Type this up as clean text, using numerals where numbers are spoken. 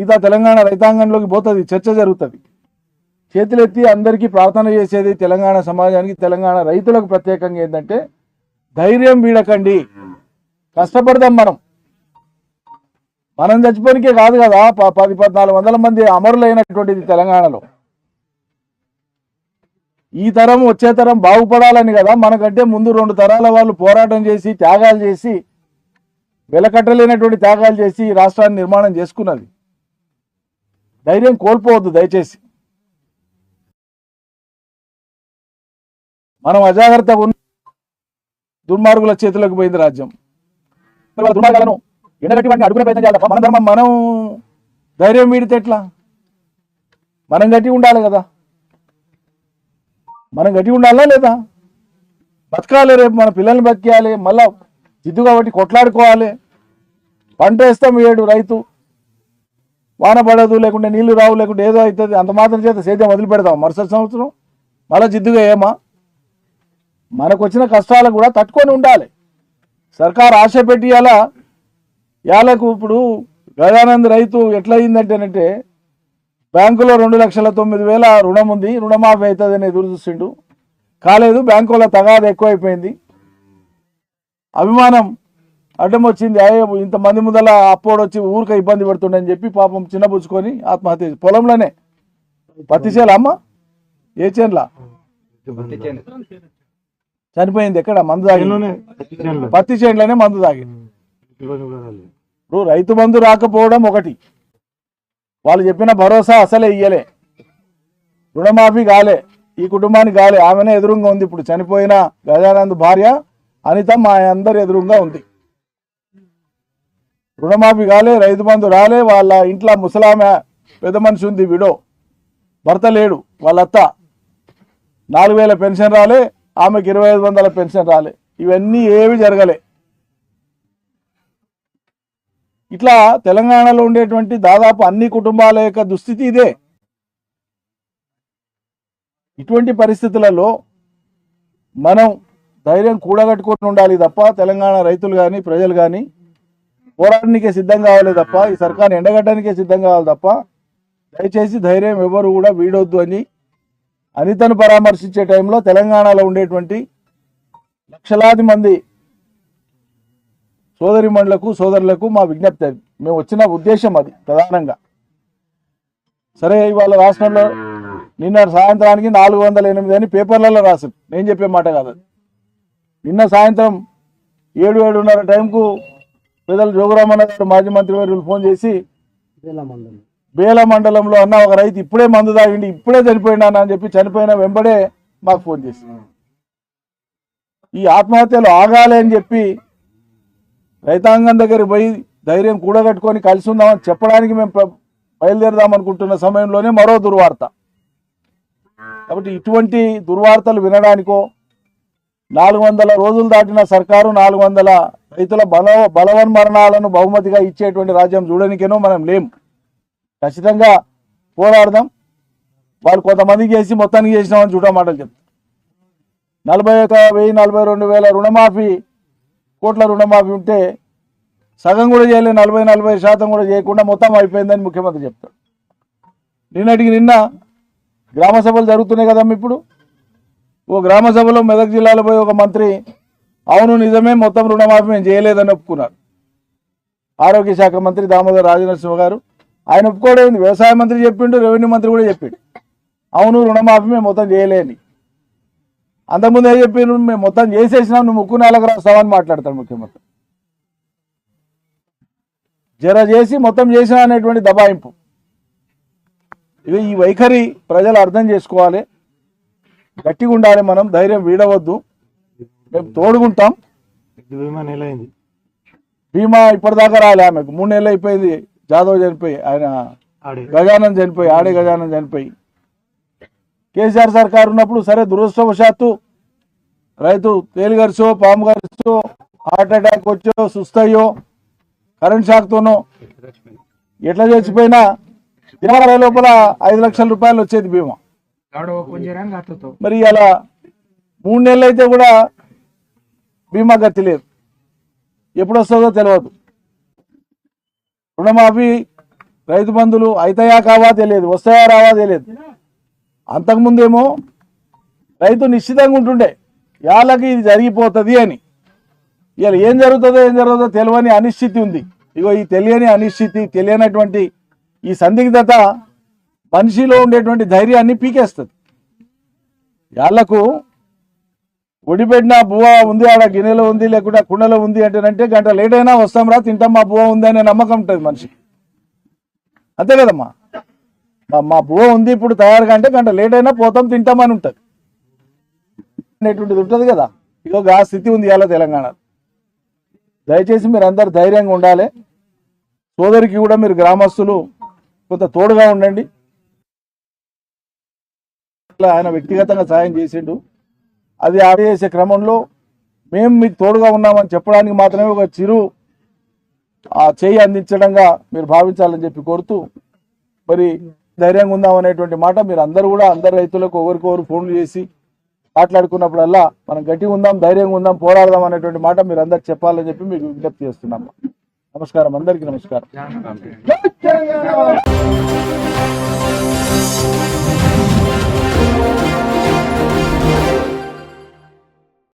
మిగతా తెలంగాణ రైతాంగంలోకి పోతుంది, చర్చ జరుగుతుంది. చేతులెత్తి అందరికీ ప్రార్థన చేసేది తెలంగాణ సమాజానికి, తెలంగాణ రైతులకు ప్రత్యేకంగా ఏంటంటే ధైర్యం వీడకండి, కష్టపడదాం. మనం చచ్చిపోనికే కాదు కదా 10-1400 మంది అమరులైనటువంటిది తెలంగాణలో. ఈ తరం వచ్చే తరం బాగుపడాలని కదా, మనకంటే ముందు 2 తరాల వాళ్ళు పోరాటం చేసి త్యాగాలు చేసి వెలకట్టలేనటువంటి త్యాగాలు చేసి ఈ రాష్ట్రాన్ని నిర్మాణం చేసుకున్నది. ధైర్యం కోల్పోవద్దు దయచేసి. మనం అజాగ్రత్తగా ఉన్న దుర్మార్గుల చేతులకు పోయింది రాజ్యం. దుర్మార్గాలను ఎండగట్టి వాటిని అడుగునే ప్రయత్నం చేయాలి. మన ధర్మం మనం ధైర్యం వీడితే ఎట్లా? మనం గట్టి ఉండాలి కదా, మనం గట్టి ఉండాలా లేదా? బతకాలి, రేపు మన పిల్లల్ని బతికేయాలి, మళ్ళా జిద్దు కాబట్టి కొట్లాడుకోవాలి. పంట వేస్తాం, 7 రైతు వాన పడదు, లేకుంటే నీళ్లు రావు, లేకుంటే ఏదో అవుతుంది, అంత మాత్రం చేత సేద్యం వదిలిపెడతాం. మరుసటి సంవత్సరం మళ్ళీ జిద్దుగా ఏమా? మనకు వచ్చిన కష్టాలకు కూడా తట్టుకొని ఉండాలి. సర్కారు ఆశ పెట్టి యాలకు ఇప్పుడు గజానంద్ రైతు ఎట్లయిందంటేనంటే బ్యాంకులో 2,09,000 రుణం ఉంది, రుణమాఫీ అవుతుందని ఎదురు చూసిండు, కాలేదు. బ్యాంకులో తగాదా ఎక్కువైపోయింది, అభిమానం అడ్డం వచ్చింది. ఇంతమంది ముందల అప్పోడు వచ్చి ఊరిక ఇబ్బంది పడుతుండని చెప్పి పాపం చిన్నబుచ్చుకొని ఆత్మహత్య. పొలంలోనే పత్తి చేల అమ్మ, ఏ చేన్లా చనిపోయింది. ఎక్కడ? మందు తాగి, పత్తి చేనులోనే మందు తాగి. ఇప్పుడు రైతు బంధు రాకపోవడం ఒకటి, వాళ్ళు చెప్పిన భరోసా అసలే ఇయ్యలే, రుణమాఫీ కాలే, ఈ కుటుంబానికి కాలే. ఆమెనే ఎదురుగా ఉంది ఇప్పుడు, చనిపోయిన గజానంద్ భార్య అనిత మా అందరు ఎదురుగా ఉంది. రుణమాఫీ కాలే, రైతు బంధు రాలే, వాళ్ళ ఇంట్లో ముసలామె పెద్ద మనిషి ఉంది, విడో, భర్త లేడు, వాళ్ళ అత్త 4,000 పెన్షన్ రాలే, ఆమెకు 2,500 పెన్షన్ రాలే. ఇవన్నీ ఏవి జరగలే. ఇట్లా తెలంగాణలో ఉండేటువంటి దాదాపు అన్ని కుటుంబాల యొక్క దుస్థితి ఇదే. ఇటువంటి పరిస్థితులలో మనం ధైర్యం కూడగట్టుకొని ఉండాలి తప్ప, తెలంగాణ రైతులు కానీ ప్రజలు కానీ పోరాటానికే సిద్ధం కావాలి తప్ప, ఈ సర్కార్ని ఎండగట్టడానికే సిద్ధం కావాలి తప్ప, దయచేసి ధైర్యం ఎవరు కూడా వీడొద్దు అని అనితను పరామర్శించే టైంలో తెలంగాణలో ఉండేటువంటి లక్షలాది మంది సోదరిమణులకు సోదరులకు మా విజ్ఞప్తి. అది మేము వచ్చిన ఉద్దేశం, అది ప్రధానంగా. సరే, ఇవాళ రాష్ట్రంలో నిన్న సాయంత్రానికి 408 అని పేపర్లలో రాశారు, నేను చెప్పే మాట కాదు అది. నిన్న సాయంత్రం 7-7:30 టైంకు పెద్దలు జోగురామన్న గారు మాజీ మంత్రి వర్యులు ఫోన్ చేసి బేల మండలంలో అన్న ఒక రైతు ఇప్పుడే మందు తాగిండి, ఇప్పుడే చనిపోయినా అని చెప్పి, చనిపోయిన వెంబడే మాకు ఫోన్ చేసి ఈ ఆత్మహత్యలు ఆగాలి అని చెప్పి రైతాంగం దగ్గరికి పోయి ధైర్యం కూడగట్టుకొని కలిసి ఉందామని చెప్పడానికి మేము బయలుదేరదాం అనుకుంటున్న సమయంలోనే మరో దుర్వార్త. కాబట్టి ఇటువంటి దుర్వార్తలు వినడానికో, 400 రోజులు దాటిన సర్కారు 400 రైతుల బలవన్మరణాలను బహుమతిగా ఇచ్చేటువంటి రాజ్యం చూడనికేనో మనం లేం. ఖచ్చితంగా పోరాడదాం. వాళ్ళు కొంతమందికి చేసి మొత్తానికి చేసినామని చూడమాటలు చెప్తారు. 41,042,000 రుణమాఫీ, కోట్ల రుణమాఫీ ఉంటే సగం కూడా చేయలే, 40-45% కూడా చేయకుండా మొత్తం అయిపోయిందని ముఖ్యమంత్రి చెప్తాడు. నిన్నటికి నిన్న గ్రామ సభలు జరుగుతున్నాయి కదమ్మా. ఇప్పుడు ఓ గ్రామ సభలో మెదక్ జిల్లాలో పోయి ఒక మంత్రి అవును నిజమే మొత్తం రుణమాఫీ మేము చేయలేదని ఒప్పుకున్నారు. ఆరోగ్య శాఖ మంత్రి దామోదర్ రాజనరసింహ గారు ఆయన ఒప్పుకోవడం, వ్యవసాయ మంత్రి చెప్పిండు, రెవెన్యూ మంత్రి కూడా చెప్పిండు అవును రుణమాఫీ మేము మొత్తం చేయలేని. అంతకుముందు ఏం చెప్పిండు, మేము మొత్తం చేసేసినాం, నువ్వు ముక్కు నేలకు రాస్తావని మాట్లాడతాడు ముఖ్యమంత్రి. జర చేసి మొత్తం చేసినా అనేటువంటి దబాయింపు. ఇవి ఈ వైఖరి ప్రజలు అర్థం చేసుకోవాలి. గట్టిగా ఉండాలి, మనం ధైర్యం వీడవద్దు, మేము తోడుకుంటాం. బీమా ఇప్పటిదాకా రాలే ఆమెకు, 3 నెలలు అయిపోయింది. జాదవ్ చనిపోయి, ఆయన గజానంద్ చనిపోయి, ఆడే గజానంద్ చనిపోయి. కేసీఆర్ సర్కారు ఉన్నప్పుడు సరే దురదృష్టవశాత్తు రైతు తేలిగరిచో, పాము గరిచో, హార్ట్ అటాక్ వచ్చో, సుస్తయ్యో, కరెంట్ షాక్తోనో ఎట్లా చచ్చిపోయినా దినాల లోపల 5 లక్షల రూపాయలు వచ్చేది బీమా. మరి అలా 3 నెలలు అయితే కూడా బీమా గతి లేదు, ఎప్పుడు వస్తుందో తెలియదు. రుణమాఫీ రైతు బంధులు అయితాయా కావా తెలియదు, వస్తాయా రావా తెలియదు. అంతకుముందేమో రైతు నిశ్చితంగా ఉంటుండే వాళ్ళకి ఇది జరిగిపోతుంది అని. ఇవాళ ఏం జరుగుతుందో తెలియని అనిశ్చితి ఉంది. ఇగో ఈ తెలియని అనిశ్చితి, తెలియనటువంటి ఈ సందిగ్ధత మనిషిలో ఉండేటువంటి ధైర్యాన్ని పీకేస్తుంది. వాళ్ళకు ఒడిపెట్టిన బువ్వ ఉంది, ఆడ గిన్నెలో ఉంది, లేకుంటే కుండలో ఉంది అంటేనంటే గంట లేట్ అయినా వస్తాం రా తింటాం, మా బువ్వ ఉంది అనే నమ్మకం ఉంటుంది మనిషికి. అంతే కదమ్మా, మా బువ్వ ఉంది ఇప్పుడు తయారుగా అంటే గంట లేట్ అయినా పోతాం తింటామని ఉంటుంది అనేటువంటిది ఉంటుంది కదా. ఇగో ఆ స్థితి ఉంది ఇవాళ తెలంగాణ. దయచేసి మీరు అందరు ధైర్యంగా ఉండాలి. సోదరికి కూడా మీరు గ్రామస్తులు కొంత తోడుగా ఉండండి. ఆయన వ్యక్తిగతంగా సాయం చేసిండు, అది ఆపేసే క్రమంలో మేము మీకు తోడుగా ఉన్నామని చెప్పడానికి మాత్రమే ఒక చిరు చేయి అందించడంగా మీరు భావించాలని చెప్పి కోరుతూ, మరి ధైర్యంగా ఉందాం అనేటువంటి మాట మీరు అందరూ కూడా అందరు రైతులకు ఒకరికొకరు ఫోన్లు చేసి మాట్లాడుకున్నప్పుడల్లా మనం గట్టిగా ఉందాం, ధైర్యంగా ఉందాం, పోరాడదాం అనేటువంటి మాట మీరు అందరికి చెప్పాలని చెప్పి మీకు విజ్ఞప్తి చేస్తున్నాం. నమస్కారం, అందరికీ నమస్కారం.